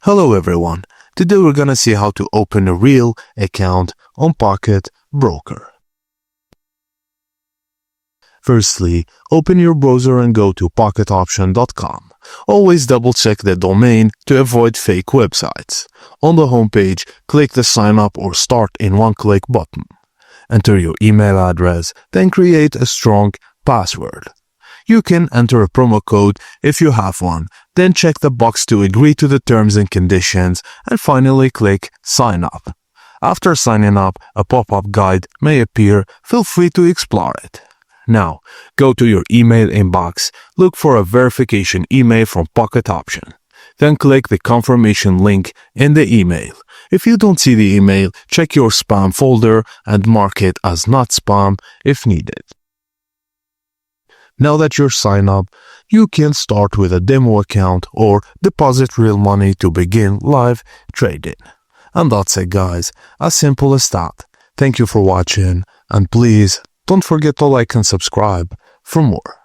Hello everyone, today we're gonna see how to open a real account on Pocket Broker. Firstly, open your browser and go to pocketoption.com. Always double check the domain to avoid fake websites. On the homepage, click the sign up or start in one click button. Enter your email address, then create a strong password. You can enter a promo code if you have one, then check the box to agree to the terms and conditions, and finally click Sign Up. After signing up, a pop-up guide may appear. Feel free to explore it. Now, go to your email inbox, look for a verification email from Pocket Option. Then click the confirmation link in the email. If you don't see the email, check your spam folder and mark it as not spam if needed. Now that you're signed up, you can start with a demo account or deposit real money to begin live trading. And that's it guys, as simple as that. Thank you for watching, and please don't forget to like and subscribe for more.